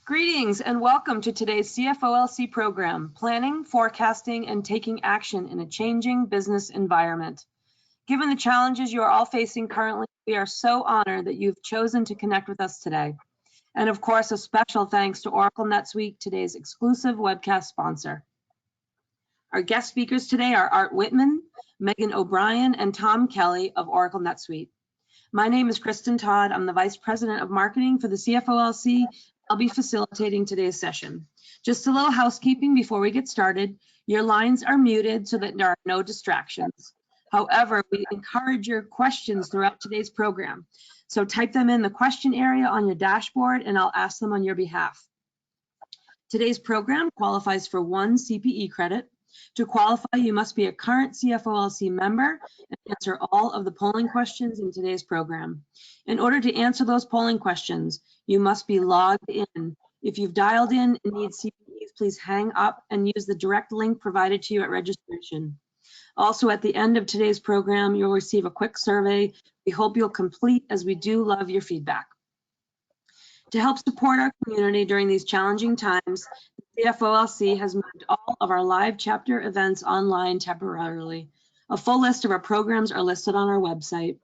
Greetings and welcome to today's CFOLC program, Planning, Forecasting, and Taking Action in a Changing Business Environment. Given the challenges you are all facing currently, we are so honored that you've chosen to connect with us today. And of course, a special thanks to Oracle NetSuite, today's exclusive webcast sponsor. Our guest speakers today are Art Whitman, Megan O'Brien, and Tom Kelly of Oracle NetSuite. My name is Kristen Todd. I'm the Vice President of Marketing for the CFOLC. I'll be facilitating today's session. Just a little housekeeping before we get started. Your lines are muted so that there are no distractions. However, we encourage your questions throughout today's program. So type them in the question area on your dashboard and I'll ask them on your behalf. Today's program qualifies for 1 CPE credit. To qualify, you must be a current CFOLC member and answer all of the polling questions in today's program. In order to answer those polling questions, you must be logged in. If you've dialed in and need CPEs, please hang up and use the direct link provided to you at registration. Also, at the end of today's program, you'll receive a quick survey we hope you'll complete, as we do love your feedback. To help support our community during these challenging times, the CFOLC has moved all of our live chapter events online temporarily. A full list of our programs are listed on our website.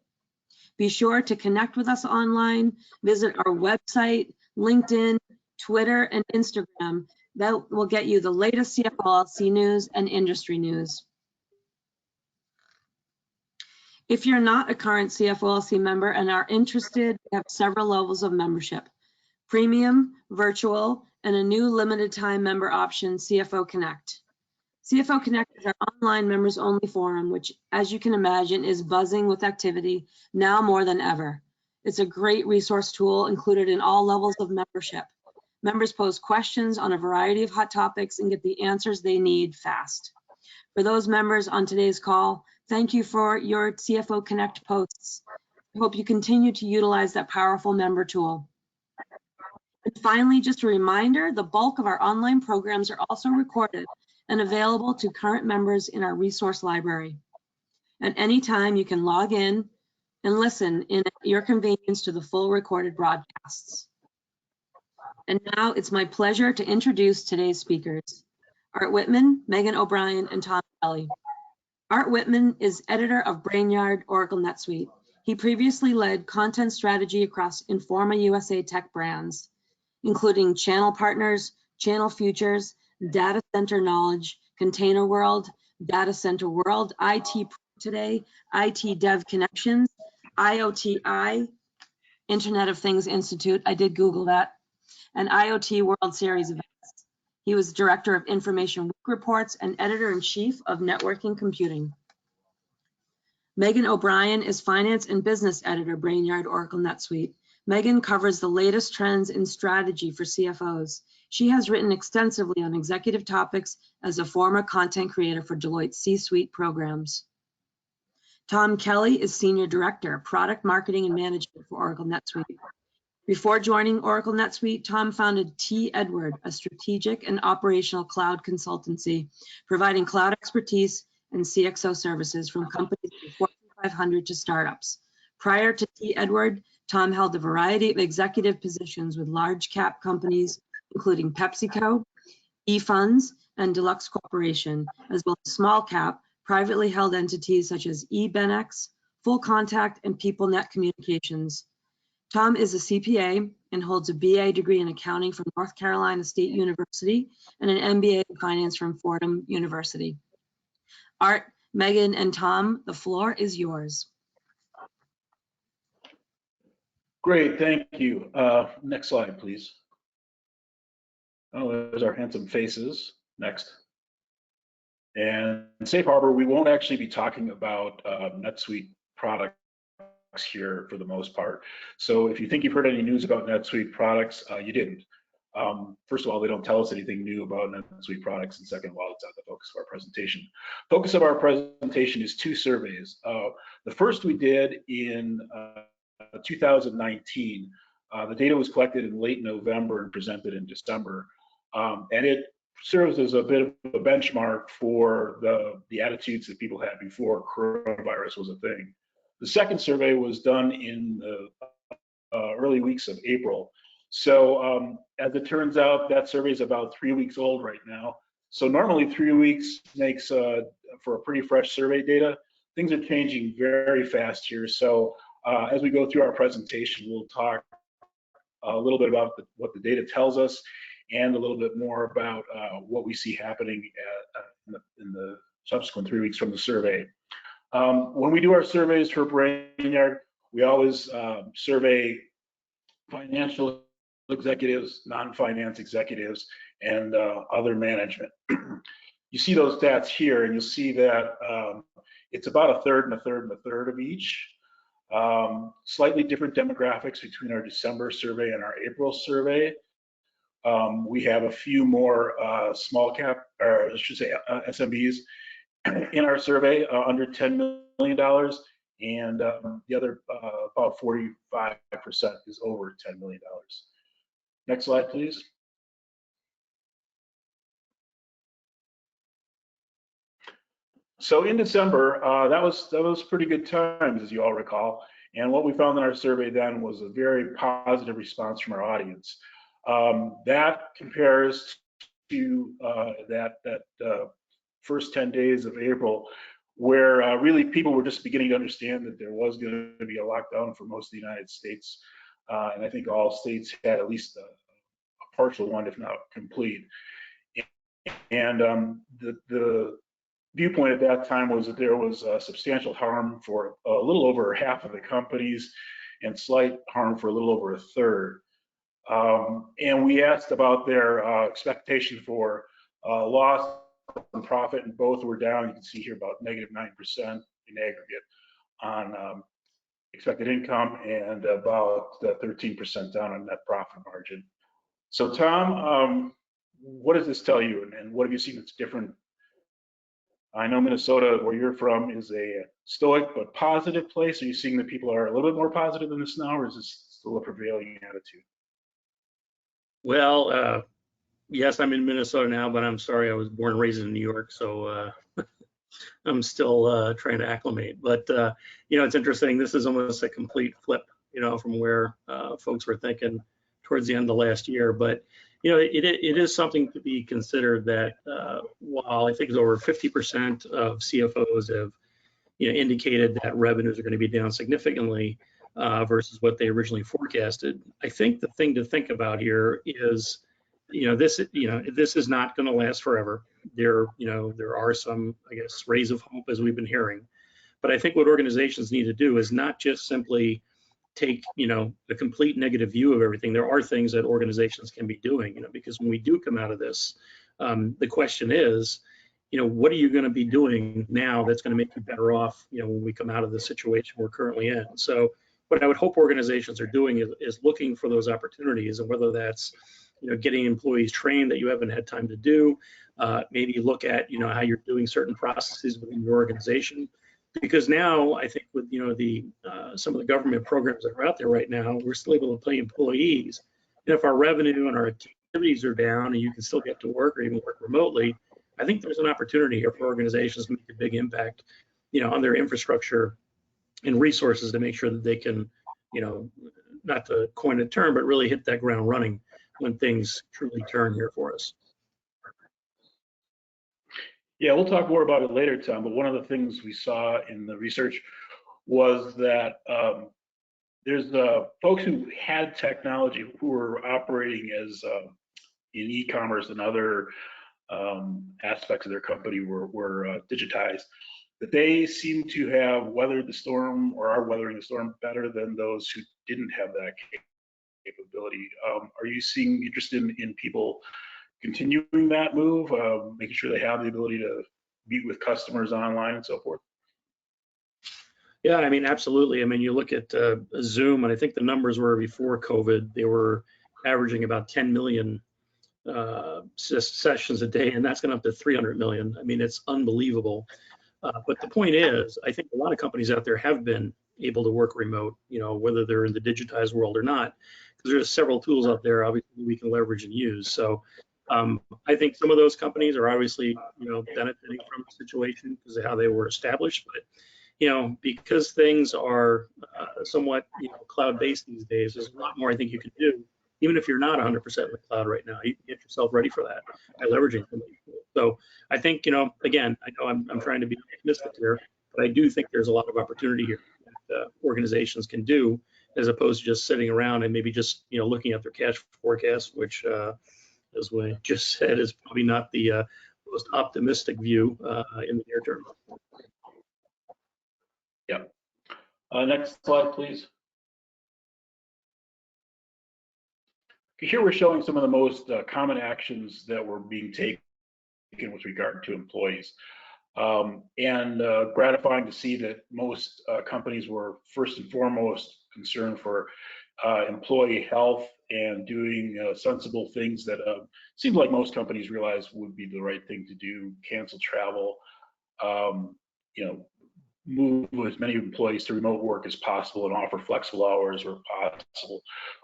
Be sure to connect with us online, visit our website, LinkedIn, Twitter, and Instagram. That will get you the latest CFOLC news and industry news. If you're not a current CFOLC member and are interested, we have several levels of membership: Premium, Virtual, and a new limited time member option, CFO Connect. CFO Connect is our online members only forum, which, as you can imagine, is buzzing with activity now more than ever. It's a great resource tool included in all levels of membership. Members pose questions on a variety of hot topics and get the answers they need fast. For those members on today's call, thank you for your CFO Connect posts. I hope you continue to utilize that powerful member tool. And finally, just a reminder, the bulk of our online programs are also recorded and available to current members in our resource library. At any time, you can log in and listen at your convenience to the full recorded broadcasts. And now it's my pleasure to introduce today's speakers: Art Whitman, Megan O'Brien, and Tom Kelly. Art Whitman is editor of Brainyard Oracle NetSuite. He previously led content strategy across Informa USA tech brands, including Channel Partners, Channel Futures, Data Center Knowledge, Container World, Data Center World, IT Pro Today, IT Dev Connections, IoTi, Internet of Things Institute, I did Google that, and IoT World Series events. He was Director of Information Week Reports and Editor-in-Chief of Networking Computing. Megan O'Brien is Finance and Business Editor, Brainyard Oracle NetSuite. Megan covers the latest trends in strategy for CFOs. She has written extensively on executive topics as a former content creator for Deloitte's C-suite programs. Tom Kelly is Senior Director, Product Marketing and Management for Oracle NetSuite. Before joining Oracle NetSuite, Tom founded T. Edward, a strategic and operational cloud consultancy, providing cloud expertise and CXO services from companies from Fortune 500 to startups. Prior to T. Edward, Tom held a variety of executive positions with large cap companies, including PepsiCo, eFunds, and Deluxe Corporation, as well as small cap, privately held entities such as eBenex, Full Contact, and PeopleNet Communications. Tom is a CPA and holds a BA degree in accounting from North Carolina State University and an MBA in finance from Fordham University. Art, Megan, and Tom, the floor is yours. Great, thank you. Next slide, please. Oh, there's our handsome faces. Next. And Safe Harbor, we won't actually be talking about NetSuite products here for the most part. So if you think you've heard any news about NetSuite products, you didn't. First of all, they don't tell us anything new about NetSuite products, and second of all, it's not the focus of our presentation. Focus of our presentation is 2 surveys. The first we did in 2019. The data was collected in late November and presented in December, and it serves as a bit of a benchmark for the attitudes that people had before coronavirus was a thing. The second survey was done in the early weeks of April. So as it turns out, that survey is about 3 weeks old right now. So normally 3 weeks makes for a pretty fresh survey data. Things are changing very fast here. So as we go through our presentation, we'll talk a little bit about what the data tells us and a little bit more about what we see happening in the subsequent 3 weeks from the survey. When we do our surveys for Brainyard, we always survey financial executives, non-finance executives, and other management. You see those stats here, and you'll see that it's about a third and a third and a third of each. Slightly different demographics between our December survey and our April survey. We have a few more small cap, or I should say SMBs in our survey, under $10 million, and the other about 45% is over $10 million. Next slide, please. So in December, that was pretty good times, as you all recall. And what we found in our survey then was a very positive response from our audience. That compares to that first 10 days of April, where really people were just beginning to understand that there was going to be a lockdown for most of the United States. And I think all states had at least a partial one, if not complete. And the viewpoint at that time was that there was substantial harm for a little over half of the companies and slight harm for a little over a third. And we asked about their expectation for loss and profit, and both were down. You can see here about -9% in aggregate on expected income and about 13% down on net profit margin. So Tom, what does this tell you, and what have you seen that's different? I know Minnesota, where you're from, is a stoic but positive place. Are you seeing that people are a little bit more positive than this now, or is this still a prevailing attitude? Well, yes, I'm in Minnesota now, but I'm sorry, I was born and raised in New York, so I'm still trying to acclimate. But you know, it's interesting. This is almost a complete flip, you know, from where folks were thinking towards the end of last year. But you know, it is something to be considered that while I think it's over 50% of CFOs have, you know, indicated that revenues are going to be down significantly versus what they originally forecasted. I think the thing to think about here is, this is not going to last forever. There are some, I guess, rays of hope, as we've been hearing. But I think what organizations need to do is not just simply take, a complete negative view of everything. There are things that organizations can be doing, because when we do come out of this, the question is, what are you going to be doing now that's going to make you better off, when we come out of the situation we're currently in? So what I would hope organizations are doing is looking for those opportunities, and whether that's, getting employees trained that you haven't had time to do, maybe look at, how you're doing certain processes within your organization. Because now I think with some of the government programs that are out there right now, we're still able to pay employees. And if our revenue and our activities are down and you can still get to work or even work remotely, I think there's an opportunity here for organizations to make a big impact, on their infrastructure and resources to make sure that they can, not to coin a term, but really hit that ground running when things truly turn here for us. Yeah, we'll talk more about it later, Tom, but one of the things we saw in the research was that there's folks who had technology who were operating as in e-commerce and other aspects of their company were digitized, that they seem to have weathered the storm or are weathering the storm better than those who didn't have that capability. Are you seeing interest in people continuing that move, making sure they have the ability to meet with customers online and so forth? Yeah, I mean, absolutely. I mean, you look at Zoom, and I think the numbers were before COVID, they were averaging about 10 million sessions a day, and that's gone up to 300 million. I mean, it's unbelievable. But the point is, I think a lot of companies out there have been able to work remote, whether they're in the digitized world or not, because there's several tools out there, obviously, we can leverage and use. So I think some of those companies are obviously, benefiting from the situation because of how they were established. But, because things are somewhat, cloud-based these days, there's a lot more I think you can do even if you're not 100% in the cloud right now, you can get yourself ready for that by leveraging some of these tools. So I think, again, I know I'm trying to be optimistic here, but I do think there's a lot of opportunity here that organizations can do, as opposed to just sitting around and maybe just looking at their cash forecast, which, as we just said, is probably not the most optimistic view in the near term. Yep. Next slide, please. Here we're showing some of the most common actions that were being taken with regard to employees. And gratifying to see that most companies were first and foremost concerned for employee health and doing sensible things that seemed like most companies realized would be the right thing to do: cancel travel, move as many employees to remote work as possible, and offer flexible hours where possible.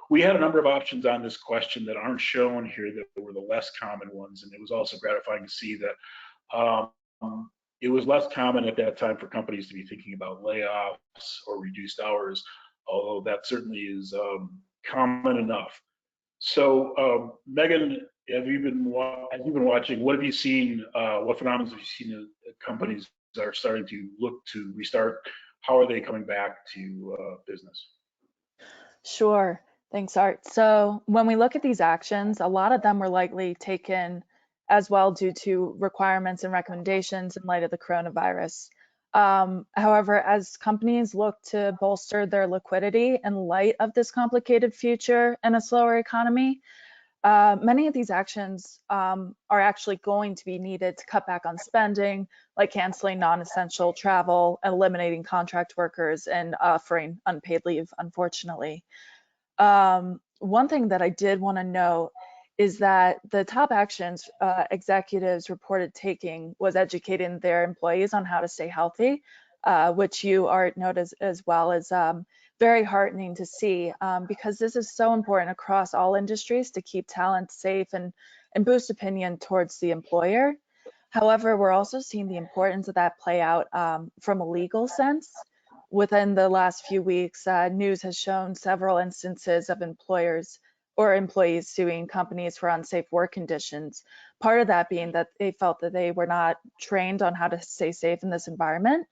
We had a number of options on this question that aren't shown here that were the less common ones, and it was also gratifying to see that it was less common at that time for companies to be thinking about layoffs or reduced hours, although that certainly is common enough. So, Megan, as you've been watching, what have you seen? What phenomena have you seen that companies are starting to look to restart? How are they coming back to business? Sure. Thanks, Art. So when we look at these actions, a lot of them were likely taken as well due to requirements and recommendations in light of the coronavirus. However, as companies look to bolster their liquidity in light of this complicated future and a slower economy, many of these actions are actually going to be needed to cut back on spending, like canceling non-essential travel, eliminating contract workers, and offering unpaid leave, unfortunately. One thing that I did want to note is that the top actions executives reported taking was educating their employees on how to stay healthy, which you, Art, note as well as very heartening to see, because this is so important across all industries to keep talent safe and boost opinion towards the employer. However, we're also seeing the importance of that play out from a legal sense. Within the last few weeks, news has shown several instances of employers or employees suing companies for unsafe work conditions. Part of that being that they felt that they were not trained on how to stay safe in this environment.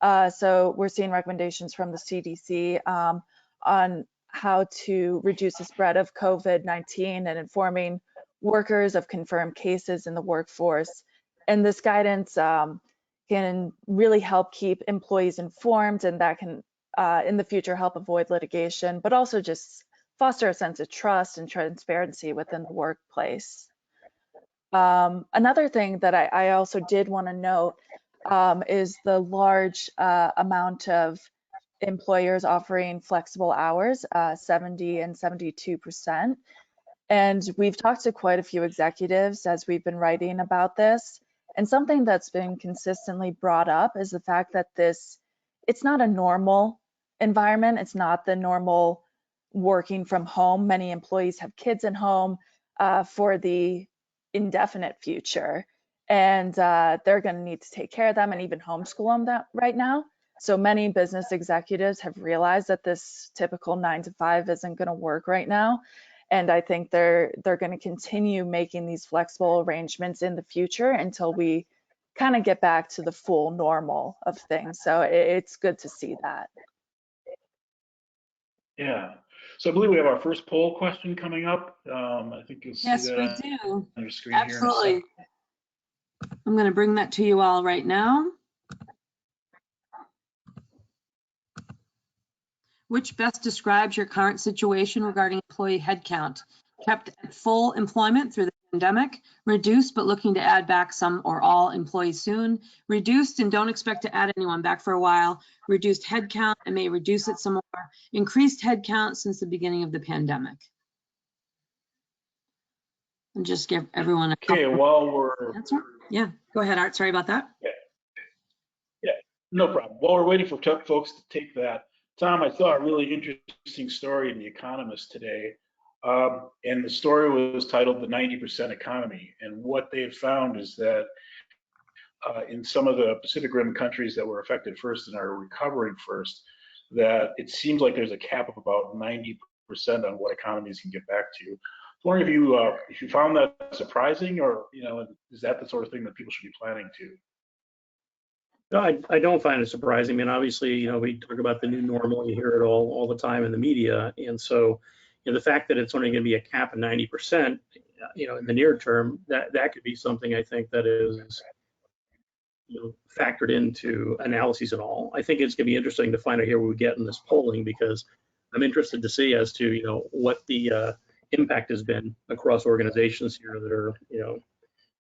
So we're seeing recommendations from the CDC on how to reduce the spread of COVID-19 and informing workers of confirmed cases in the workforce. And this guidance can really help keep employees informed, and that can in the future help avoid litigation, but also just foster a sense of trust and transparency within the workplace. Another thing that I also did want to note is the large amount of employers offering flexible hours, 70 and 72%. And we've talked to quite a few executives as we've been writing about this. And something that's been consistently brought up is the fact that it's not a normal environment. It's not the normal working from home. Many employees have kids at home for the indefinite future, and they're going to need to take care of them and even homeschool them right now. So many business executives have realized that this typical 9 to 5 isn't going to work right now. And I think they're going to continue making these flexible arrangements in the future until we kind of get back to the full normal of things. So it's good to see that. Yeah. So I believe we have our first poll question coming up. I think you'll see Yes, that we on do. your screen here in a Absolutely. second. I'm going to bring that to you all right now. Which best describes your current situation regarding employee headcount? Kept at full employment through the pandemic, reduced but looking to add back some or all employees soon, reduced and don't expect to add anyone back for a while, reduced headcount and may reduce it some more, increased headcount since the beginning of the pandemic. And just give everyone a Okay, couple. while we're Yeah, go ahead, Art. Sorry about that. Yeah, no problem. While we're waiting for folks to take that, Tom, I saw a really interesting story in The Economist today. And the story was titled The 90% Economy. And what they've found is that in some of the Pacific Rim countries that were affected first and are recovering first, that it seems like there's a cap of about 90% on what economies can get back to. I was wondering if you found that surprising, or is that the sort of thing that people should be planning to? No, I don't find it surprising. I mean, obviously, we talk about the new normal, you hear it all the time in the media. And so, the fact that it's only going to be a cap of 90%, in the near term, that could be something I think that is, factored into analyses and all. I think it's going to be interesting to find out here what we get in this polling, because I'm interested to see as to, what the impact has been across organizations here that are,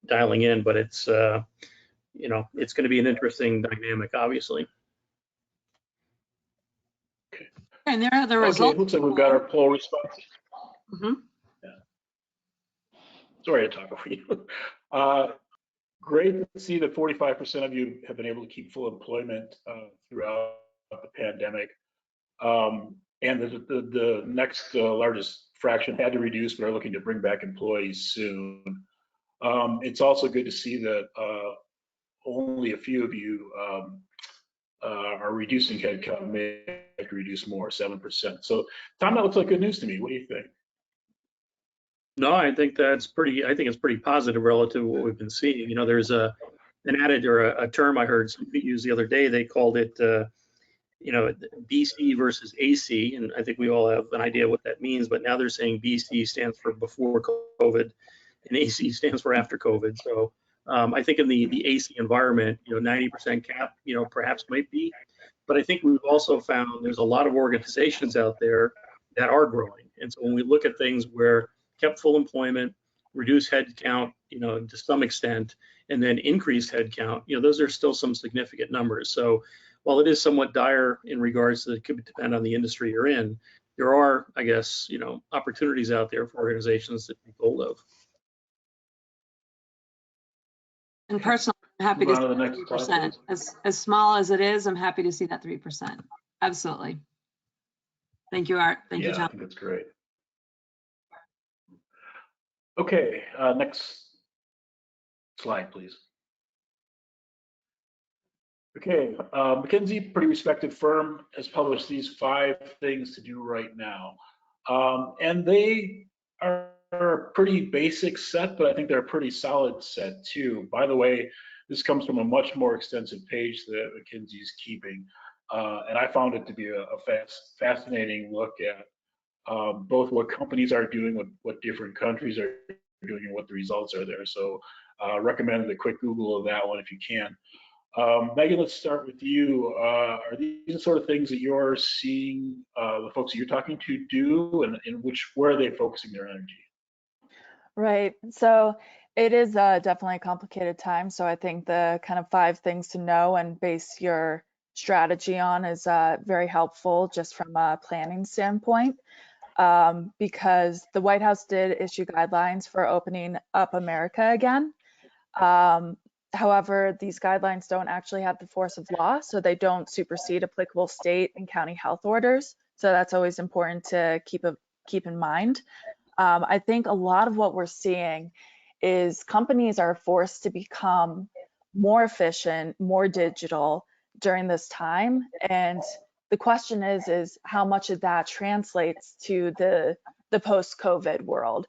dialing in. But it's, it's going to be an interesting dynamic, obviously. And there are the Okay, results. it looks like we've got our poll responses. Mhm. Yeah. Sorry to talk over you. Great to see that 45% of you have been able to keep full employment throughout the pandemic. And the next largest fraction had to reduce, but are looking to bring back employees soon. It's also good to see that only a few of you are reducing headcount, may have to reduce more, 7%. So Tom, that looks like good news to me. What do you think? No, I think it's pretty positive relative to what we've been seeing. There's an adage or a term I heard somebody use the other day. They called it, BC versus AC, and I think we all have an idea what that means. But now they're saying BC stands for before COVID, and AC stands for after COVID. So I think in the AC environment, 90% cap, perhaps might be. But I think we've also found there's a lot of organizations out there that are growing, and so when we look at things where kept full employment, reduce headcount, to some extent, and then increase headcount, those are still some significant numbers. So while it is somewhat dire in regards to, it could depend on the industry you're in, there are, I guess, opportunities out there for organizations to take hold of. And personally, I'm happy to Move on see to the that next slide, 3%. As small as it is, I'm happy to see that 3%. Absolutely. Thank you, Art. Thank you, Yeah, I Tom. think that's great. Okay, next slide, please. Okay, McKinsey, pretty respected firm, has published these 5 things to do right now. And they are a pretty basic set, but I think they're a pretty solid set too. By the way, this comes from a much more extensive page that McKinsey's keeping. And I found it to be a fascinating look at both what companies are doing, what different countries are doing, and what the results are there. So recommend a quick Google of that one if you can. Megan, let's start with you. Are these the sort of things that you're seeing the folks that you're talking to do, and where are they focusing their energy? Right. So it is definitely a complicated time. So I think the kind of 5 things to know and base your strategy on is very helpful just from a planning standpoint, because the White House did issue guidelines for opening up America again. However, these guidelines don't actually have the force of law, so they don't supersede applicable state and county health orders. So that's always important to keep in mind. I think a lot of what we're seeing is companies are forced to become more efficient, more digital during this time. And the question is how much of that translates to the post-COVID world.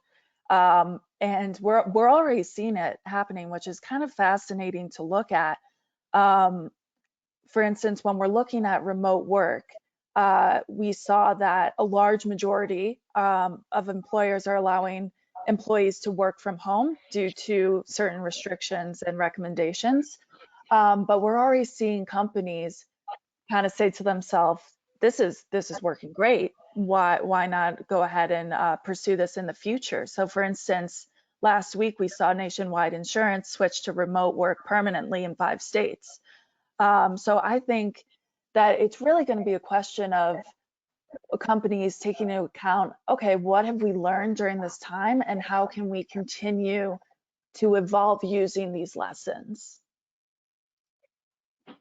And we're already seeing it happening, which is kind of fascinating to look at. For instance, when we're looking at remote work, we saw that a large majority of employers are allowing employees to work from home due to certain restrictions and recommendations. But we're already seeing companies kind of say to themselves, this is working great. Why not go ahead and pursue this in the future? So for instance, last week we saw Nationwide Insurance switch to remote work permanently in 5 states. So I think that it's really going to be a question of companies taking into account, okay, what have we learned during this time and how can we continue to evolve using these lessons? I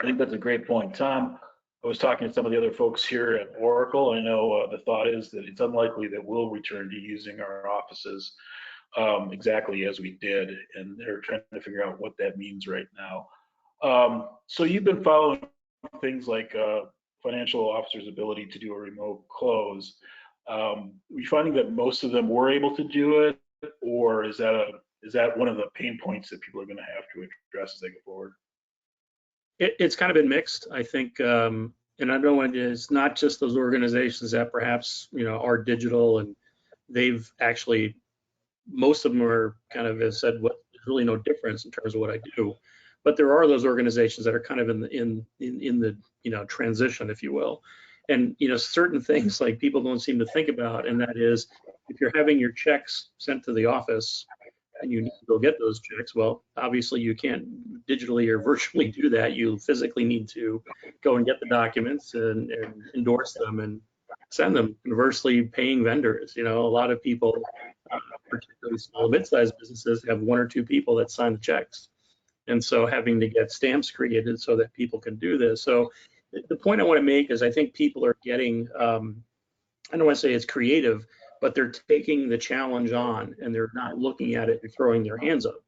think that's a great point. Tom, I was talking to some of the other folks here at Oracle. I know the thought is that it's unlikely that we'll return to using our offices exactly as we did, and they're trying to figure out what that means right now. So you've been following things like financial officer's ability to do a remote close. We're finding that most of them were able to do it, or is that one of the pain points that people are going to have to address as they go forward? It's kind of been mixed, I think, and I know it's not just those organizations that perhaps are digital, and they've actually, most of them are kind of have said, what, there's really no difference in terms of what I do. But there are those organizations that are kind of in the transition, if you will. And certain things like people don't seem to think about, and that is, if you're having your checks sent to the office and you need to go get those checks, well, obviously you can't digitally or virtually do that. You physically need to go and get the documents and endorse them and send them. Conversely, paying vendors, a lot of people, particularly small mid-sized businesses, have one or two people that sign the checks. And so having to get stamps created so that people can do this. So the point I want to make is I think people are getting, I don't want to say it's creative, but they're taking the challenge on and they're not looking at it and throwing their hands up.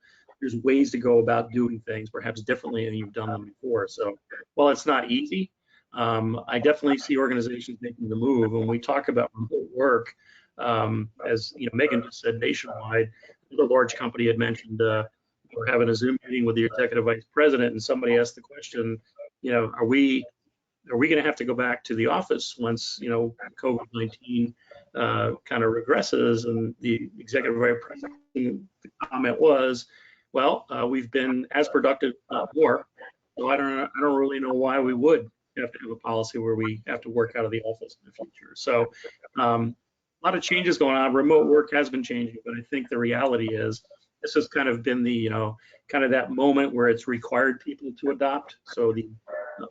There's ways to go about doing things perhaps differently than you've done them before. So while it's not easy, I definitely see organizations making the move. When we talk about remote work, as Megan just said, nationwide, the large company had mentioned we're having a Zoom meeting with the executive vice president, and somebody asked the question, are we going to have to go back to the office once COVID-19 kind of regresses? And the executive vice president, the comment was, well, we've been as productive, not more. So I don't really know why we would have to have a policy where we have to work out of the office in the future. So a lot of changes going on. Remote work has been changing, but I think the reality is this has kind of been the, kind of that moment where it's required people to adopt. So the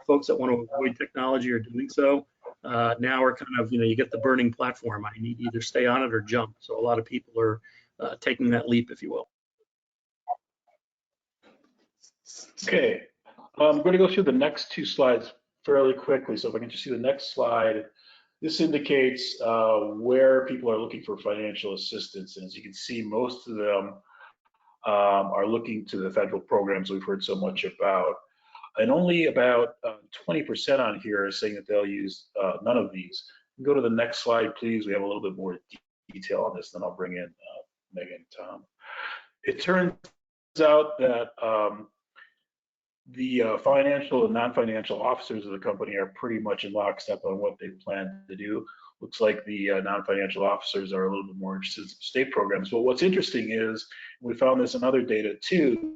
folks that want to avoid technology are doing so. Now are kind of, you get the burning platform. I need to either stay on it or jump. So a lot of people are taking that leap, if you will. Okay, I'm going to go through the next two slides fairly quickly. So if I can just see the next slide, this indicates where people are looking for financial assistance. And as you can see, most of them are looking to the federal programs we've heard so much about. And only about 20% on here are saying that they'll use none of these. Go to the next slide, please. We have a little bit more detail on this, then I'll bring in Megan and Tom. It turns out that the financial and non-financial officers of the company are pretty much in lockstep on what they plan to do. Looks like the non-financial officers are a little bit more interested in state programs. But what's interesting is, we found this in other data too,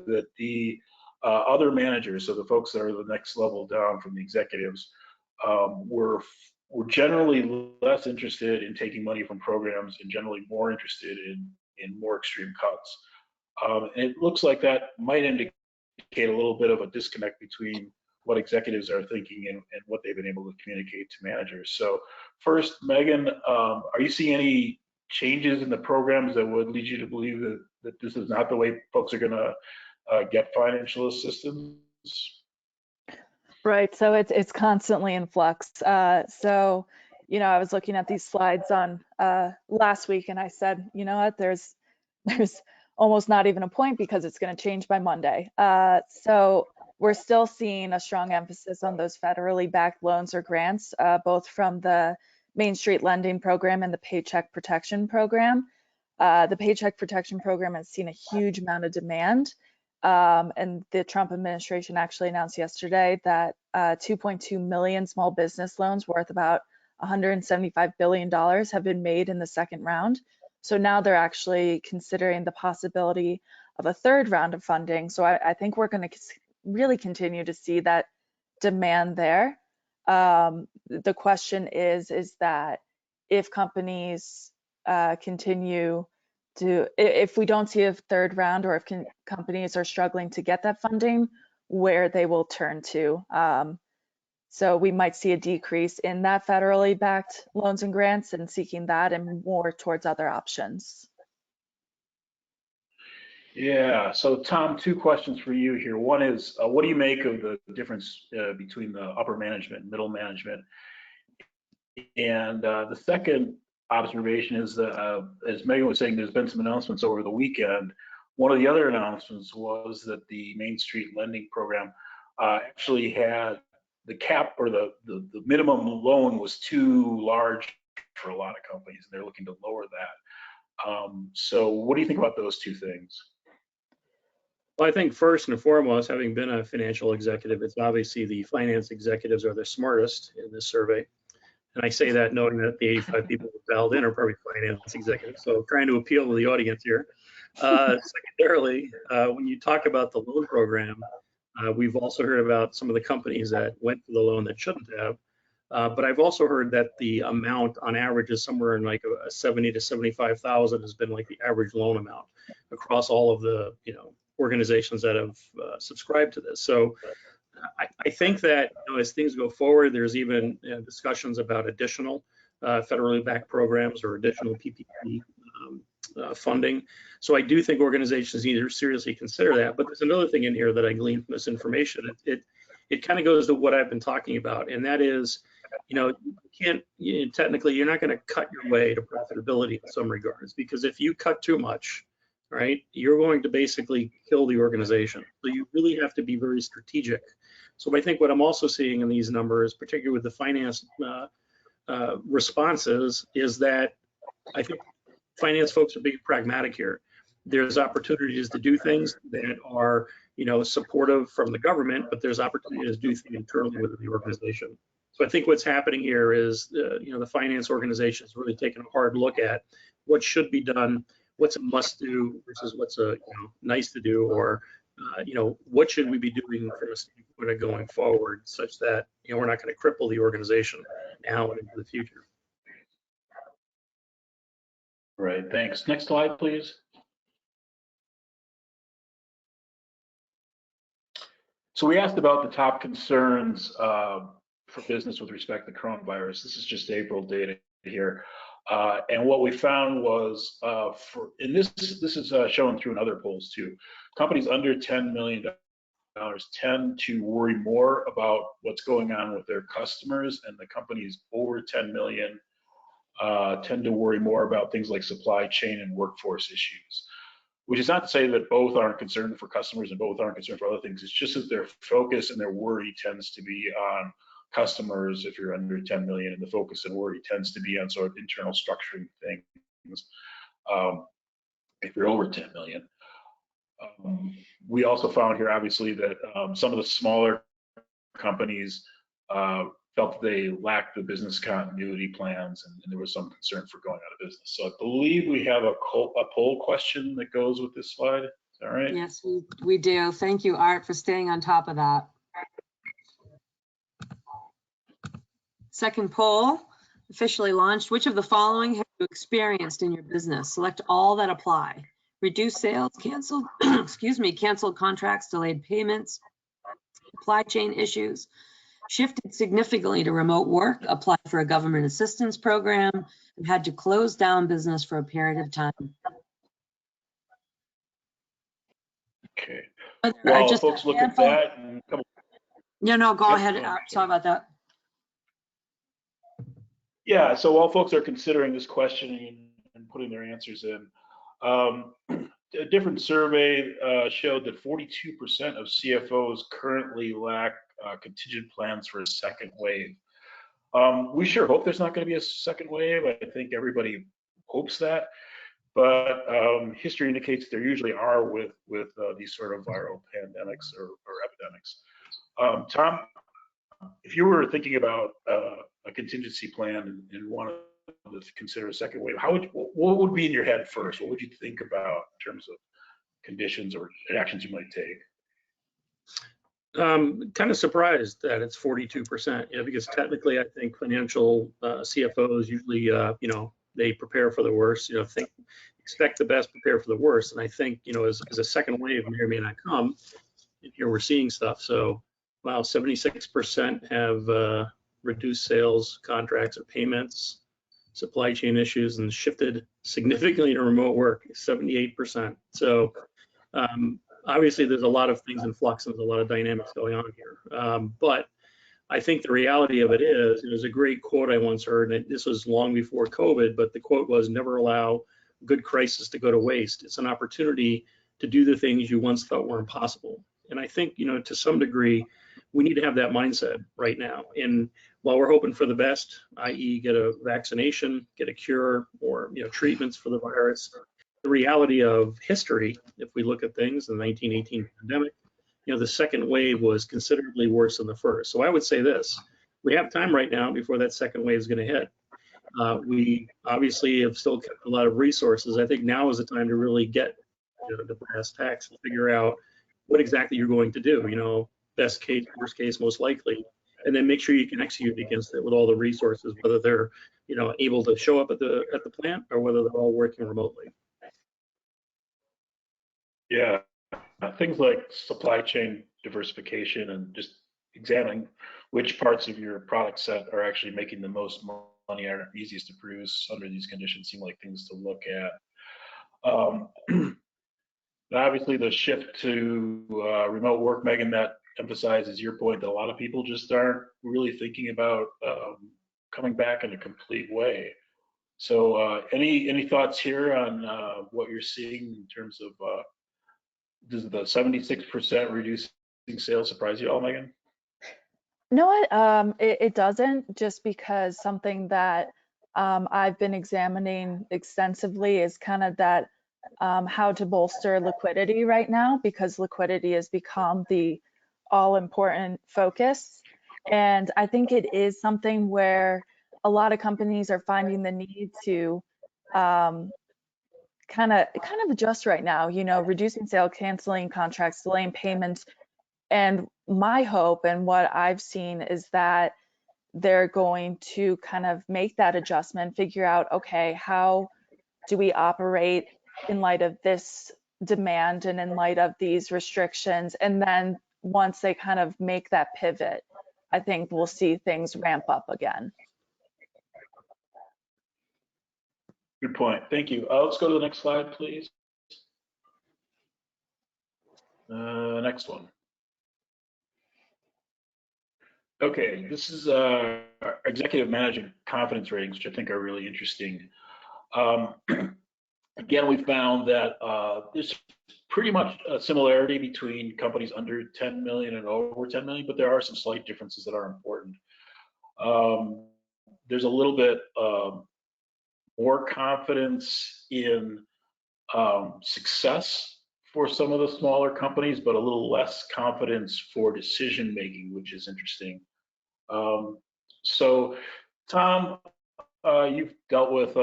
that the other managers, so the folks that are the next level down from the executives, were generally less interested in taking money from programs and generally more interested in more extreme cuts. And it looks like that might indicate a little bit of a disconnect between what executives are thinking and what they've been able to communicate to managers. So first, Megan, are you seeing any changes in the programs that would lead you to believe that this is not the way folks are going to get financial assistance? Right, so it's constantly in flux. So, I was looking at these slides on last week, and I said, you know what, there's almost not even a point because it's going to change by Monday. So we're still seeing a strong emphasis on those federally backed loans or grants, both from the Main Street Lending Program and the Paycheck Protection Program. The Paycheck Protection Program has seen a huge amount of demand. And the Trump administration actually announced yesterday that 2.2 million small business loans worth about $175 billion have been made in the second round. So now they're actually considering the possibility of a third round of funding. So I think we're going to really continue to see that demand there. The question is that if companies continue to, if we don't see a third round, or if companies are struggling to get that funding, where they will turn to. So we might see a decrease in that federally backed loans and grants and seeking that, and more towards other options. Yeah, so Tom, two questions for you here. One is, what do you make of the difference between the upper management and middle management? And the second observation is that, as Megan was saying, there's been some announcements over the weekend. One of the other announcements was that the Main Street Lending Program actually had the cap or the minimum loan was too large for a lot of companies, and they're looking to lower that. So what do you think about those two things? Well, I think first and foremost, having been a financial executive, it's obviously the finance executives are the smartest in this survey. And I say that knowing that the 85 people who dialed in are probably finance executives. So trying to appeal to the audience here. Secondarily, when you talk about the loan program, we've also heard about some of the companies that went for the loan that shouldn't have. But I've also heard that the amount on average is somewhere in like a 70 to 75,000 has been like the average loan amount across all of the organizations that have subscribed to this. So I think that as things go forward, there's even discussions about additional federally backed programs or additional PPP funding. So I do think organizations need to seriously consider that. But there's another thing in here that I gleaned from this information. It kind of goes to what I've been talking about, and that is, you can't technically, you're not going to cut your way to profitability in some regards, because if you cut too much, right, you're going to basically kill the organization. So you really have to be very strategic. So I think what I'm also seeing in these numbers, particularly with the finance responses, is that I think finance folks are being pragmatic here. There's opportunities to do things that are, supportive from the government, but there's opportunities to do things internally within the organization. So I think what's happening here is, the finance organization is really taking a hard look at what should be done, what's a must do versus what's a nice to do, or what should we be doing from a standpoint of going forward, such that we're not going to cripple the organization now and into the future. Right, thanks. Next slide, please. So we asked about the top concerns for business with respect to coronavirus. This is just April data here. And what we found was, this is shown through in other polls too, companies under $10 million tend to worry more about what's going on with their customers, and the companies over 10 million tend to worry more about things like supply chain and workforce issues. Which is not to say that both aren't concerned for customers and both aren't concerned for other things. It's just that their focus and their worry tends to be on customers if you're under 10 million, and the focus and worry tends to be on sort of internal structuring things if you're over 10 million. We also found here, obviously, that some of the smaller companies felt they lacked the business continuity plans, and there was some concern for going out of business. So I believe we have a poll question that goes with this slide. Is that right? Yes, we do. Thank you, Art, for staying on top of that. Second poll, officially launched. Which of the following have you experienced in your business? Select all that apply. Reduced sales, canceled, canceled contracts, delayed payments, supply chain issues, shifted significantly to remote work, applied for a government assistance program, and had to close down business for a period of time. Okay. Well, folks look at that. And come on. No, go ahead. Sorry about that. Yeah, so while folks are considering this question and putting their answers in, a different survey showed that 42% of CFOs currently lack contingent plans for a second wave. We sure hope there's not going to be a second wave. I think everybody hopes that, but history indicates there usually are with these sort of viral pandemics or epidemics. Tom, if you were thinking about a contingency plan and wanted to consider a second wave, what would be in your head first? What would you think about in terms of conditions or actions you might take? Kind of surprised that it's 42%, because technically I think financial CFOs usually, they prepare for the worst, expect the best, prepare for the worst. And I think, as a second wave may or may not come, here we're seeing stuff. So, wow, 76% have reduced sales, contracts, or payments, supply chain issues, and shifted significantly to remote work, 78%. So obviously there's a lot of things in flux and there's a lot of dynamics going on here. But I think the reality of it is, there's a great quote I once heard, and this was long before COVID, but the quote was, never allow good crisis to go to waste. It's an opportunity to do the things you once thought were impossible. And I think, to some degree, we need to have that mindset right now. And while we're hoping for the best, i.e. get a vaccination, get a cure, or treatments for the virus, the reality of history, if we look at things, the 1918 pandemic, the second wave was considerably worse than the first. So I would say this: we have time right now before that second wave is going to hit. We obviously have still kept a lot of resources. I think now is the time to really get the brass tacks and figure out what exactly you're going to do. Best case, worst case, most likely, and then make sure you can execute against it with all the resources, whether they're able to show up at the plant or whether they're all working remotely. Yeah, things like supply chain diversification and just examining which parts of your product set are actually making the most money, are easiest to produce under these conditions, seem like things to look at. Obviously, the shift to remote work, Megan, that emphasizes your point that a lot of people just aren't really thinking about coming back in a complete way. So any thoughts here on what you're seeing in terms of does the 76% reducing sales surprise you all, Megan? No, it doesn't, just because something that I've been examining extensively is kind of that how to bolster liquidity right now, because liquidity has become the all-important focus. And I think it is something where a lot of companies are finding the need to kind of adjust right now, reducing sale, canceling contracts, delaying payments. And my hope and what I've seen is that they're going to kind of make that adjustment, figure out, okay, how do we operate in light of this demand and in light of these restrictions? And then once they kind of make that pivot, I think we'll see things ramp up again. Good point. Thank you. Let's go to the next slide, please. Next one. Okay, this is our executive management confidence ratings, which I think are really interesting. Again, we found that there's pretty much a similarity between companies under 10 million and over 10 million, but there are some slight differences that are important. There's a little bit more confidence in success for some of the smaller companies, but a little less confidence for decision making, which is interesting. So, Tom, you've dealt with,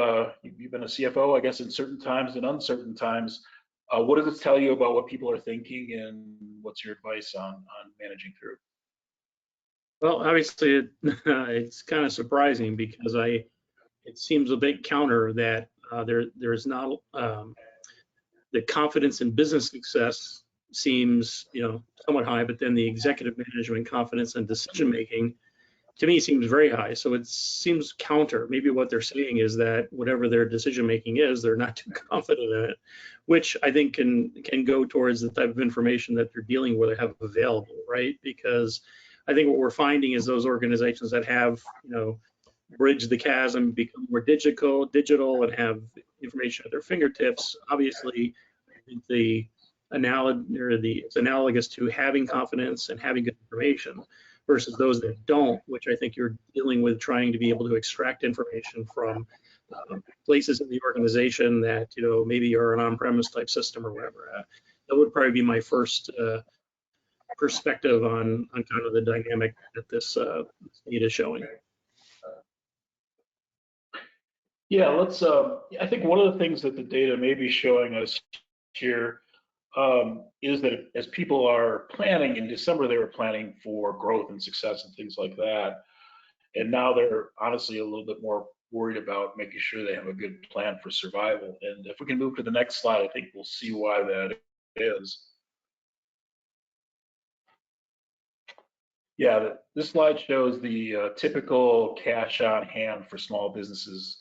you've been a CFO, I guess, in certain times and uncertain times. What does this tell you about what people are thinking, and what's your advice on managing through? Well, obviously, it's kind of surprising because it seems a bit counter that there's not the confidence in business success seems somewhat high, but then the executive management confidence and decision making to me seems very high. So it seems counter. Maybe what they're saying is that whatever their decision making is, they're not too confident in it, which I think can go towards the type of information that they're dealing with or have available, right? Because I think what we're finding is those organizations that have bridged the chasm, become more digital and have information at their fingertips. Obviously, I think it's analogous to having confidence and having good information versus those that don't, which I think you're dealing with trying to be able to extract information from places in the organization that maybe are an on-premise type system or whatever. That would probably be my first perspective on kind of the dynamic that this need is showing. Yeah, let's. I think one of the things that the data may be showing us here is that as people are planning in December, they were planning for growth and success and things like that, and now they're honestly a little bit more worried about making sure they have a good plan for survival. And if we can move to the next slide, I think we'll see why that is. Yeah, this slide shows the typical cash on hand for small businesses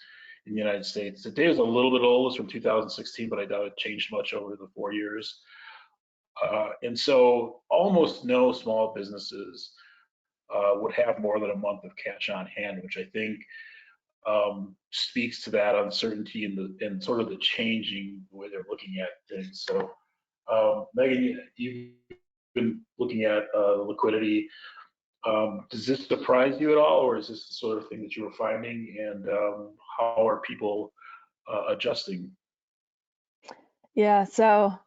in the United States. The data is a little bit old, it's from 2016, but I doubt it changed much over the 4 years. And so almost no small businesses would have more than a month of cash on hand, which I think speaks to that uncertainty and sort of the changing way they're looking at things. So Megan, you've been looking at liquidity. Does this surprise you at all, or is this the sort of thing that you were finding? And how are people adjusting? Yeah, so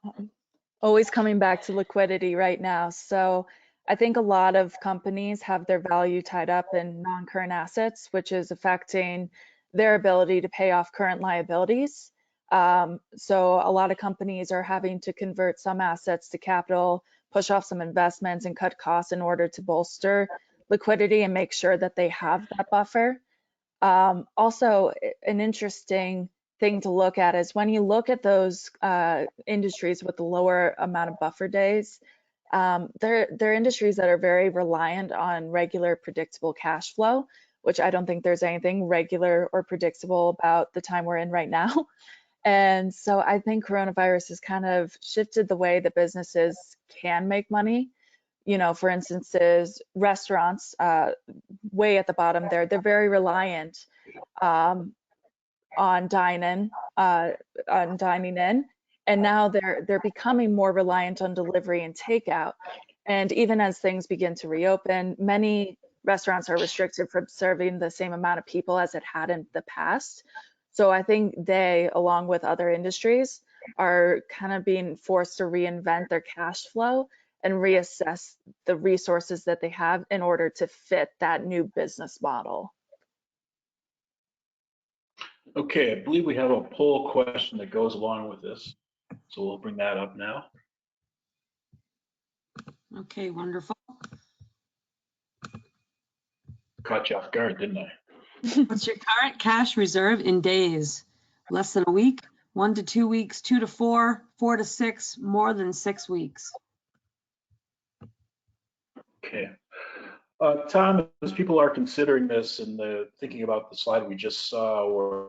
always coming back to liquidity right now. So I think a lot of companies have their value tied up in non-current assets, which is affecting their ability to pay off current liabilities. So a lot of companies are having to convert some assets to capital, push off some investments, and cut costs in order to bolster liquidity and make sure that they have that buffer. Also, an interesting thing to look at is when you look at those industries with the lower amount of buffer days, they're industries that are very reliant on regular, predictable cash flow, which I don't think there's anything regular or predictable about the time we're in right now. And so I think coronavirus has kind of shifted the way that businesses can make money. You know, for instance, restaurants, way at the bottom there, they're very reliant on dining in, and now they're becoming more reliant on delivery and takeout. And even as things begin to reopen, many restaurants are restricted from serving the same amount of people as it had in the past. So I think they, along with other industries, are kind of being forced to reinvent their cash flow and reassess the resources that they have in order to fit that new business model. Okay, I believe we have a poll question that goes along with this, so we'll bring that up now. Okay, wonderful. Caught you off guard, didn't I? What's your current cash reserve in days? Less than a week, 1 to 2 weeks, 2 to 4, 4 to 6, more than 6 weeks. Okay. Tom, as people are considering this and thinking about the slide we just saw, where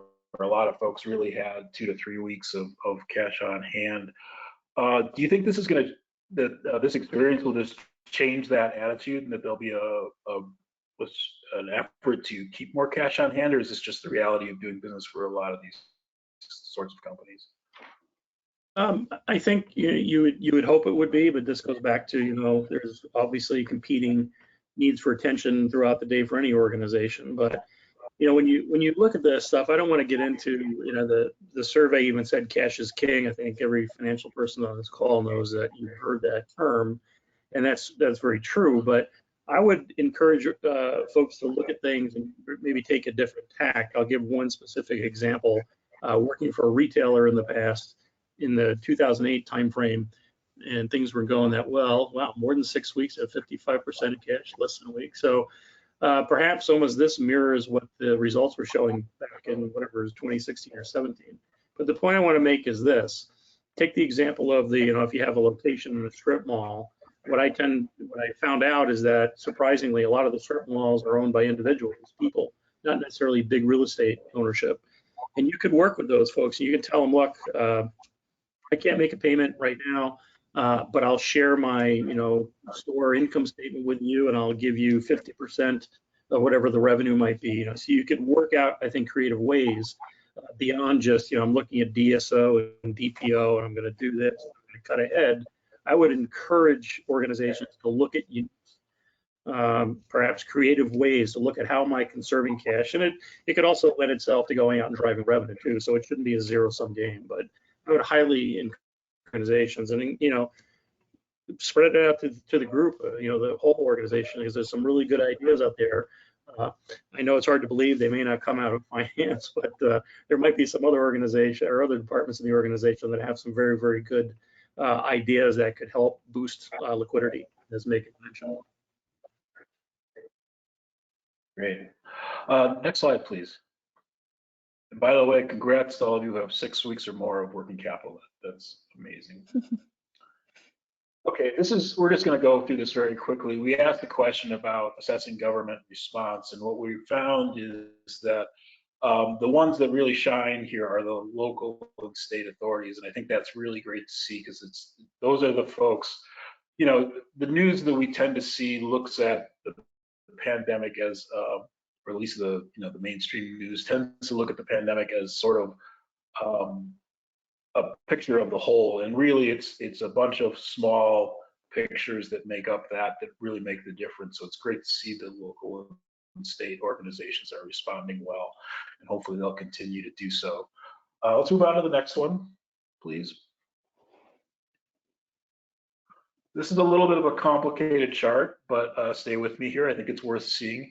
a lot of folks really had 2 to 3 weeks of cash on hand, do you think this is going to, this experience will just change that attitude, and that there'll be an effort to keep more cash on hand, or is this just the reality of doing business for a lot of these sorts of companies? I think you would hope it would be, but this goes back to, there's obviously competing needs for attention throughout the day for any organization. But when you look at this stuff, I don't want to get into the survey even said cash is king. I think every financial person on this call knows that you've heard that term, and that's very true. But I would encourage folks to look at things and maybe take a different tack. I'll give one specific example. Working for a retailer in the past, in the 2008 timeframe, and things were going that well. Wow, more than 6 weeks at 55% of cash, less than a week. So perhaps almost this mirrors what the results were showing back in whatever it was 2016 or 17. But the point I want to make is this: take the example of if you have a location in a strip mall. What I found out is that surprisingly, a lot of the strip malls are owned by individuals, people, not necessarily big real estate ownership. And you could work with those folks. And you can tell them, look, I can't make a payment right now, but I'll share my, store income statement with you, and I'll give you 50% of whatever the revenue might be. So you could work out, I think, creative ways beyond just, I'm looking at DSO and DPO, and I'm going to do this, I'm going to cut ahead. I would encourage organizations to look at perhaps creative ways to look at how am I conserving cash, and it could also lend itself to going out and driving revenue too. So it shouldn't be a zero-sum game, but I would highly encourage organizations and spread it out to the group, the whole organization, because there's some really good ideas out there. I know it's hard to believe they may not come out of my hands, but there might be some other organization or other departments in the organization that have some very, very good ideas that could help boost liquidity, as Megan mentioned. Great. Next slide, please. And by the way, congrats to all of you who have 6 weeks or more of working capital. That's amazing. Okay, we're just going to go through this very quickly. We asked a question about assessing government response, and what we found is that the ones that really shine here are the local and state authorities, and I think that's really great to see, because those are the folks. The news that we tend to see looks at the pandemic as, or at least the mainstream news tends to look at the pandemic as sort of a picture of the whole, and really it's a bunch of small pictures that make up that really make the difference. So it's great to see the local and state organizations are responding well, and hopefully they'll continue to do so. Let's move on to the next one, please. This is a little bit of a complicated chart, but stay with me here. I think it's worth seeing.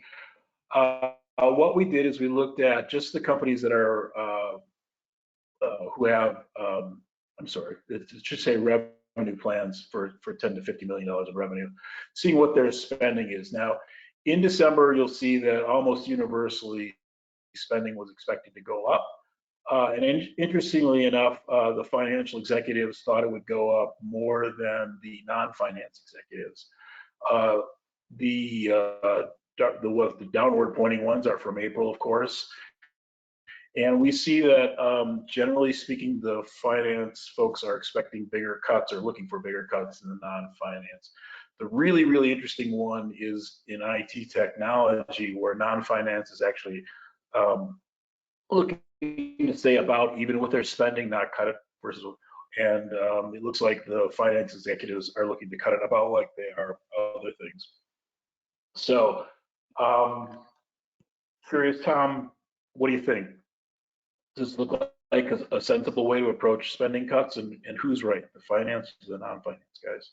What we did is we looked at just the companies that are who have, I'm sorry, it should say revenue plans for 10 to $50 million of revenue, seeing what their spending is. Now, in December, you'll see that almost universally spending was expected to go up. And interestingly enough, the financial executives thought it would go up more than the non-finance executives. The downward pointing ones are from April, of course. And we see that generally speaking, the finance folks are expecting bigger cuts or looking for bigger cuts than the non-finance. The really, really interesting one is in IT technology, where non-finance is actually looking to stay about even with their spending, not cut it versus, and it looks like the finance executives are looking to cut it about like they are other things. So, curious, Tom, what do you think? Does this look like a sensible way to approach spending cuts, and who's right, the finance or the non-finance guys?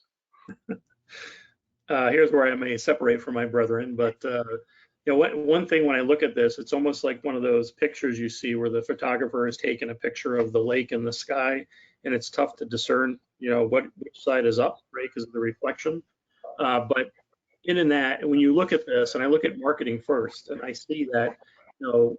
Here's where I may separate from my brethren, but you know, one thing when I look at this, it's almost like one of those pictures you see where the photographer has taken a picture of the lake and the sky, and it's tough to discern, you know, which side is up, right, because of the reflection. But in that, when you look at this, and I look at marketing first, and I see that, you know,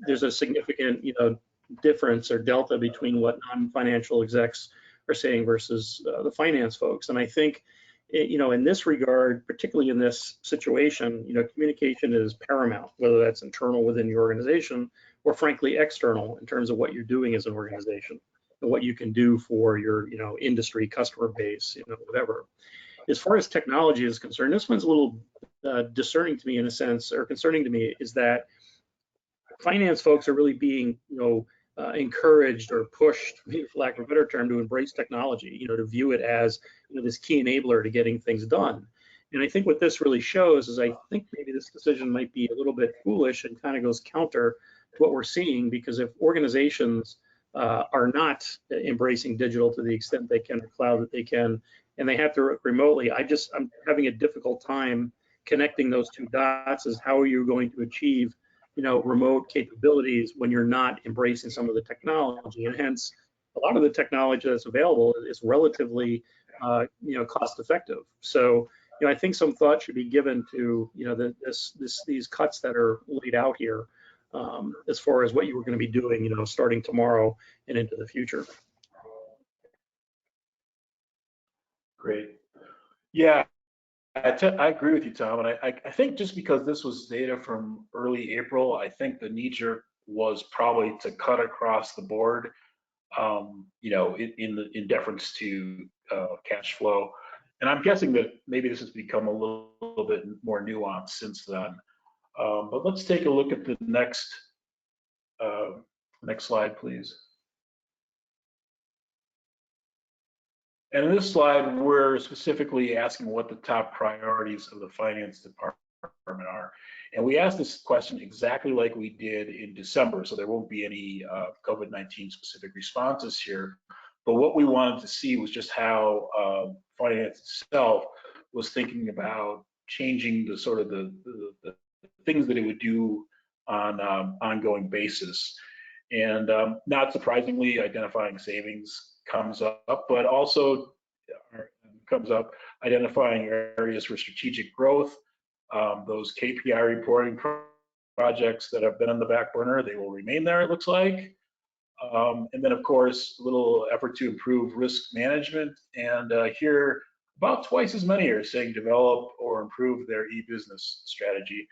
there's a significant, you know, difference or delta between what non-financial execs are saying versus the finance folks, and I think, you know, in this regard, particularly in this situation, you know, communication is paramount, whether that's internal within your organization or frankly external in terms of what you're doing as an organization and what you can do for your, you know, industry, customer base, you know, whatever. As far as technology is concerned, this one's a little discerning to me in a sense, or concerning to me, is that finance folks are really being, you know, encouraged or pushed, for lack of a better term, to embrace technology, you know, to view it as, you know, this key enabler to getting things done. And I think what this really shows is I think maybe this decision might be a little bit foolish and kind of goes counter to what we're seeing, because if organizations are not embracing digital to the extent they can, or cloud that they can, and they have to work remotely, I'm having a difficult time connecting those two dots. Is how are you going to achieve, you know, remote capabilities when you're not embracing some of the technology? And hence, a lot of the technology that's available is relatively, you know, cost effective. So, you know, I think some thought should be given to, you know, these cuts that are laid out here, as far as what you were going to be doing, you know, starting tomorrow and into the future. Great. Yeah, I agree with you, Tom. And I think just because this was data from early April, I think the knee jerk was probably to cut across the board, you know, in deference to cash flow. And I'm guessing that maybe this has become a little bit more nuanced since then. But let's take a look at the next slide, please. And in this slide, we're specifically asking what the top priorities of the finance department are. And we asked this question exactly like we did in December, so there won't be any COVID-19 specific responses here. But what we wanted to see was just how finance itself was thinking about changing the sort of the things that it would do on an ongoing basis. And not surprisingly, identifying savings comes up, but also comes up identifying areas for strategic growth. Those KPI reporting projects that have been on the back burner, they will remain there, it looks like. And then, of course, a little effort to improve risk management. And here, about twice as many are saying develop or improve their e-business strategy.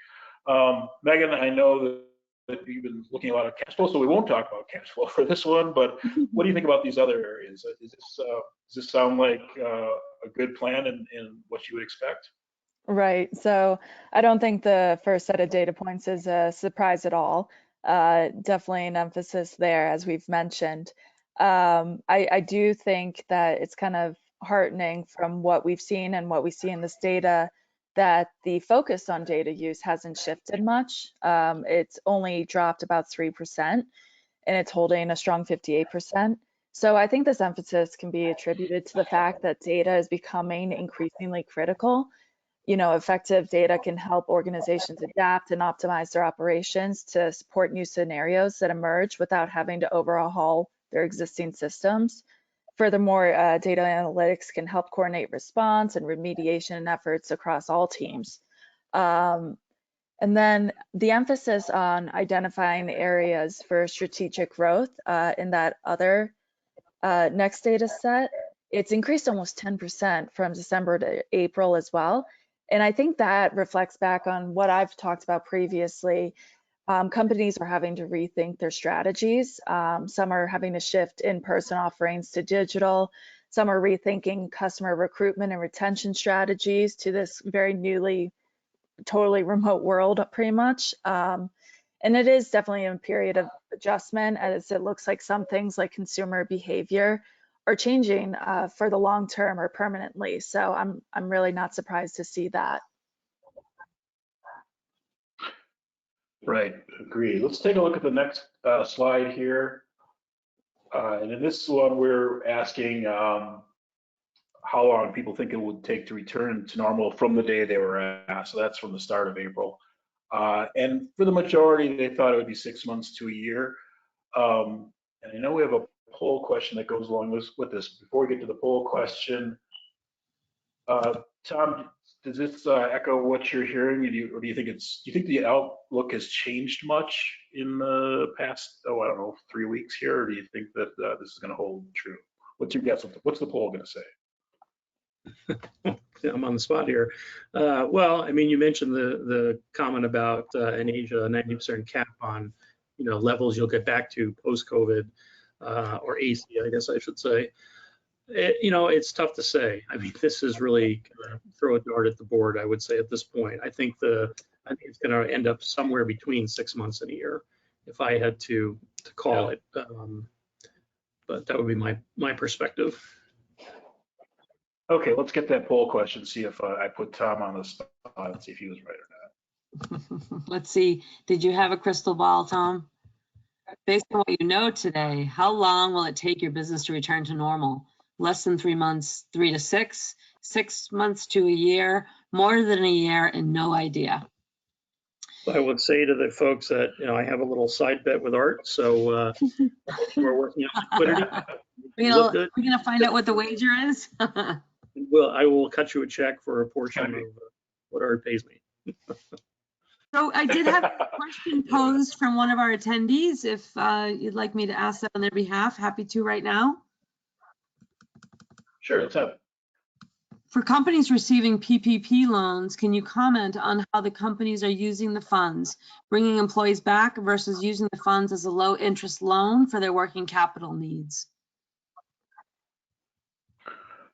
Megan, I know that you've been looking a lot at cash flow, so we won't talk about cash flow for this one, but what do you think about these other areas? Does this sound like a good plan and what you would expect? Right. So I don't think the first set of data points is a surprise at all. Definitely an emphasis there, as we've mentioned. I do think that it's kind of heartening from what we've seen and what we see in this data that the focus on data use hasn't shifted much. It's only dropped about 3%, and it's holding a strong 58%. So I think this emphasis can be attributed to the fact that data is becoming increasingly critical. You know, effective data can help organizations adapt and optimize their operations to support new scenarios that emerge without having to overhaul their existing systems. Furthermore, data analytics can help coordinate response and remediation efforts across all teams. And then the emphasis on identifying areas for strategic growth in that other next data set, it's increased almost 10% from December to April as well. And I think that reflects back on what I've talked about previously. Companies are having to rethink their strategies. Some are having to shift in-person offerings to digital. Some are rethinking customer recruitment and retention strategies to this very newly, totally remote world, pretty much. And it is definitely a period of adjustment, as it looks like some things like consumer behavior are changing for the long term or permanently. So I'm really not surprised to see that. Right, agreed. Let's take a look at the next slide here. And in this one, we're asking how long people think it would take to return to normal from the day they were asked. So that's from the start of April. And for the majority, they thought it would be 6 months to a year. And I know we have a poll question that goes along with this. Before we get to the poll question, Tom, does this echo what you're hearing? Or do you think the outlook has changed much in the past, I don't know, 3 weeks here? Or do you think that this is going to hold true? What's your guess? What's the poll going to say? I'm on the spot here. Well, I mean, you mentioned the comment about in Asia, 90% cap on, levels you'll get back to post-COVID or AC, I guess I should say. It's tough to say. I mean, this is really throw a dart at the board, I would say at this point. I think it's going to end up somewhere between 6 months and a year, if I had to call it. But that would be my perspective. Okay, let's get that poll question, see if I put Tom on the spot and see if he was right or not. Let's see. Did you have a crystal ball, Tom? Based on what you know today, how long will it take your business to return to normal? Less than 3 months, 3 to 6, 6 months to a year, more than a year, and no idea. I would say to the folks that, I have a little side bet with Art, so we're working on liquidity. We're gonna find out what the wager is. Well, I will cut you a check for a portion of what Art pays me. So I did have a question posed from one of our attendees. If you'd like me to ask that on their behalf, happy to right now. Sure, let's have it. For companies receiving PPP loans, can you comment on how the companies are using the funds, bringing employees back versus using the funds as a low interest loan for their working capital needs?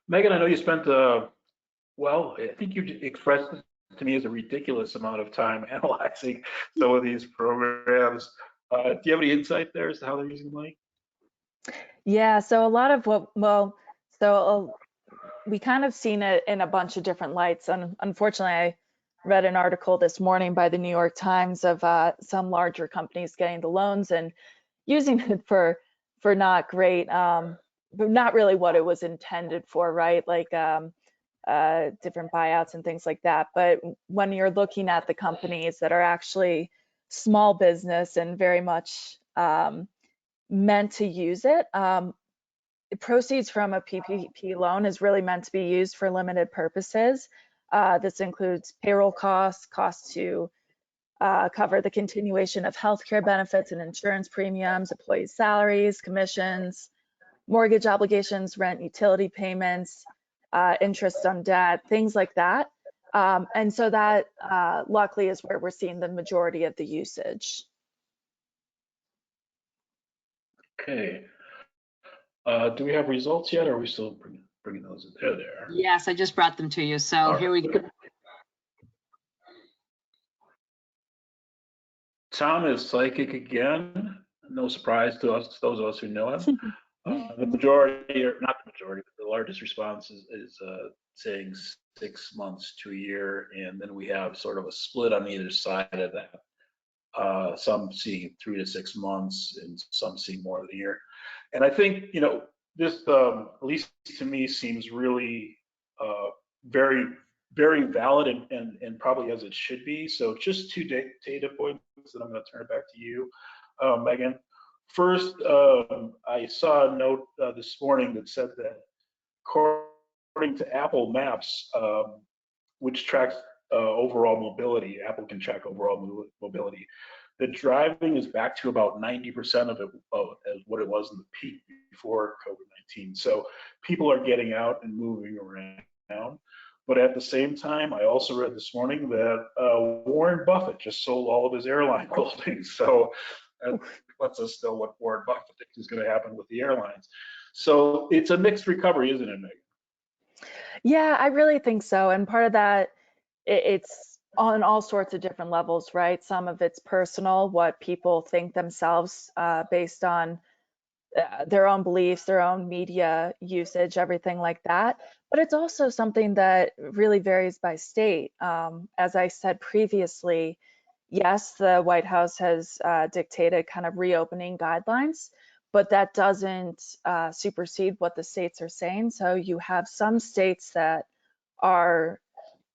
Megan, I know you spent, well, I think you expressed it to me as a ridiculous amount of time analyzing some of these programs. Do you have any insight there as to how they're using money? Yeah, so a lot of we kind of seen it in a bunch of different lights. And unfortunately, I read an article this morning by the New York Times of some larger companies getting the loans and using it for not great, but not really what it was intended for, right? Like different buyouts and things like that. But when you're looking at the companies that are actually small business and very much meant to use it, proceeds from a PPP loan is really meant to be used for limited purposes. This includes payroll costs to cover the continuation of healthcare benefits and insurance premiums, employee salaries, commissions, mortgage obligations, rent, utility payments, interest on debt, things like that. And so that luckily is where we're seeing the majority of the usage. Okay. Do we have results yet, or are we still bringing those in? There. Yes, I just brought them to you. So here we go. Tom is psychic again. No surprise to us, those of us who know him. The majority, or not the majority, but the largest response is saying 6 months to a year, and then we have sort of a split on either side of that. Some see 3 to 6 months, and some see more than a year. And I think, you know, this, at least to me, seems really very, very valid and probably as it should be. So just 2 data points, and I'm going to turn it back to you, Megan. First, I saw a note this morning that said that according to Apple Maps, which tracks overall mobility, Apple can track overall mobility, the driving is back to about 90% of it as what it was in the peak before COVID-19. So people are getting out and moving around. But at the same time, I also read this morning that Warren Buffett just sold all of his airline holdings. So that lets us know what Warren Buffett thinks is going to happen with the airlines. So it's a mixed recovery, isn't it, Megan? Yeah, I really think so. And part of that, it's on all sorts of different levels, right? Some of it's personal, what people think themselves based on their own beliefs, their own media usage, everything like that. But it's also something that really varies by state. As I said previously, yes, the White House has dictated kind of reopening guidelines, but that doesn't supersede what the states are saying. So you have some states that are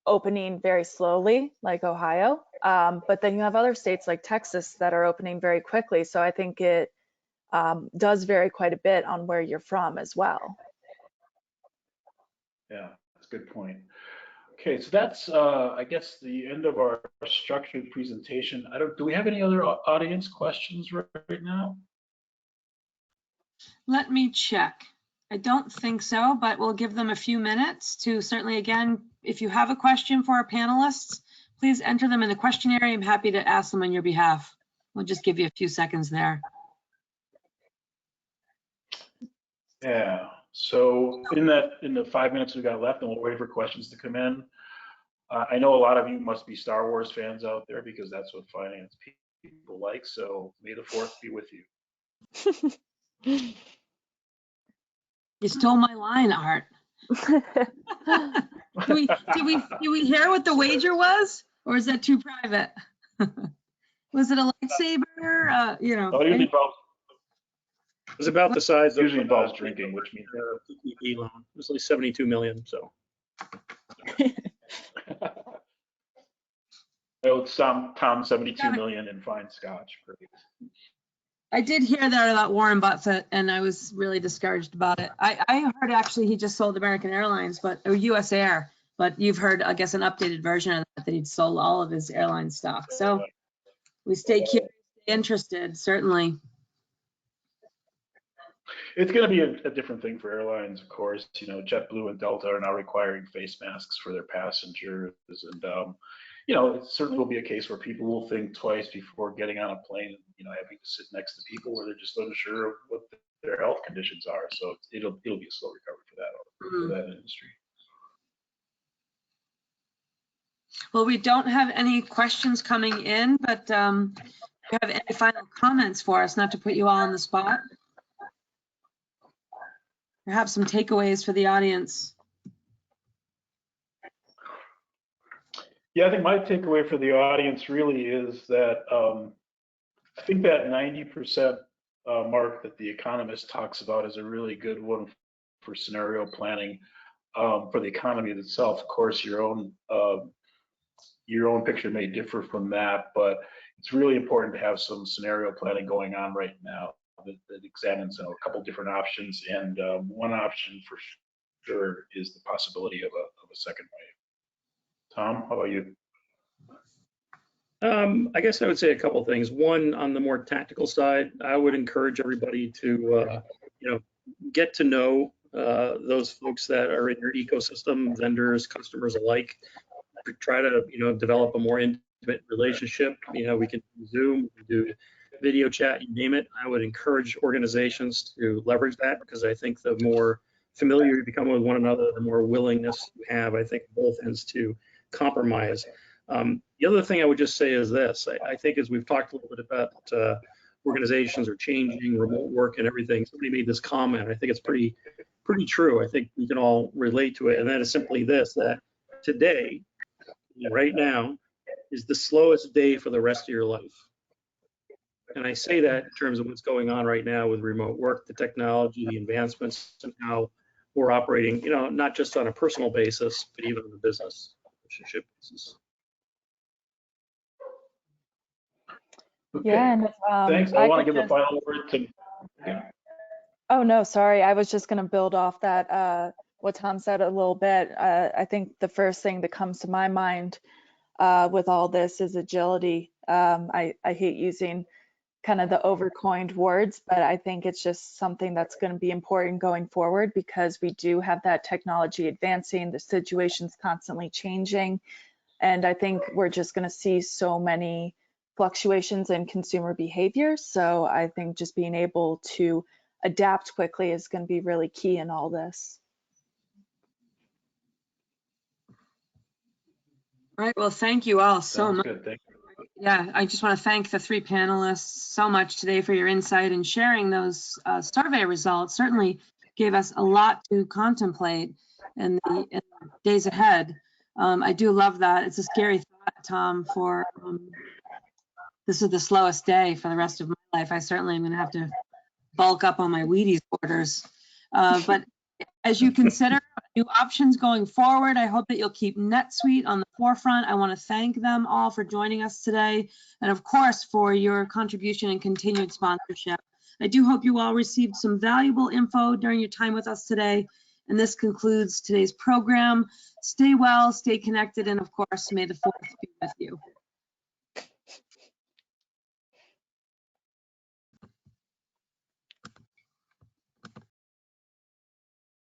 opening very slowly, like Ohio, but then you have other states like Texas that are opening very quickly. So I think it does vary quite a bit on where you're from as well. Yeah, that's a good point. Okay, so that's, I guess, the end of our structured presentation. Do we have any other audience questions right now? Let me check. I don't think so, but we'll give them a few minutes to certainly, again, if you have a question for our panelists, please enter them in the question area. I'm happy to ask them on your behalf. We'll just give you a few seconds there. Yeah, so in the 5 minutes we got left, and we'll wait for questions to come in. I know a lot of you must be Star Wars fans out there because that's what finance people like. So may the 4th be with you. You stole my line, Art. Do we hear what the wager was, or is that too private? Was it a lightsaber? You know. Oh, usually involves, It was about the size of usually involves drinking, which means PPP loan. It was like 72 million. So Tom 72 million in fine scotch. I did hear that about Warren Buffett, and I was really discouraged about it. I heard actually he just sold American Airlines, or US Air, but you've heard, I guess, an updated version of that he'd sold all of his airline stock. So we stay curious, stay interested, certainly. It's going to be a different thing for airlines, of course. You know, JetBlue and Delta are now requiring face masks for their passengers, and you know, it certainly will be a case where people will think twice before getting on a plane, you know, having to sit next to people where they're just unsure of what their health conditions are. So it'll be a slow recovery for that industry. Well, we don't have any questions coming in, but do you have any final comments for us, not to put you all on the spot? Perhaps some takeaways for the audience. Yeah, I think my takeaway for the audience really is that I think that 90% mark that The Economist talks about is a really good one for scenario planning for the economy itself. Of course, your own picture may differ from that, but it's really important to have some scenario planning going on right now that examines a couple different options, and one option for sure is the possibility of a second wave. Tom, how about you? I guess I would say a couple things. One, on the more tactical side, I would encourage everybody to, you know, get to know those folks that are in your ecosystem, vendors, customers alike. Try to, you know, develop a more intimate relationship. You know, we can do Zoom, we can do video chat, you name it. I would encourage organizations to leverage that, because I think the more familiar you become with one another, the more willingness you have, I think, both ends to compromise. The other thing I would just say is this. I think as we've talked a little bit about organizations are changing, remote work and everything. Somebody made this comment. I think it's pretty true. I think we can all relate to it. And that is simply this, that today, right now, is the slowest day for the rest of your life. And I say that in terms of what's going on right now with remote work, the technology, the advancements, and how we're operating, not just on a personal basis, but even on a business relationship basis. Okay, Yeah, and thanks. I want to could give a just- final word to, yeah. Oh, no, sorry. I was just going to build off that, what Tom said a little bit. I think the first thing that comes to my mind with all this is agility. I hate using kind of the overcoined words, but I think it's just something that's going to be important going forward because we do have that technology advancing, the situation's constantly changing. And I think we're just going to see so many fluctuations in consumer behavior. So I think just being able to adapt quickly is going to be really key in all this. All right, well, thank you all so Sounds much. good. Thank you. Yeah, I just want to thank the three panelists so much today for your insight and sharing those survey results. Certainly gave us a lot to contemplate in the days ahead. I do love that. It's a scary thought, Tom, for this is the slowest day for the rest of my life. I certainly am going to have to bulk up on my Wheaties orders. But as you consider new options going forward, I hope that you'll keep NetSuite on the forefront. I want to thank them all for joining us today, and of course for your contribution and continued sponsorship. I do hope you all received some valuable info during your time with us today, and this concludes today's program. Stay well, stay connected, and of course, may the 4th be with you.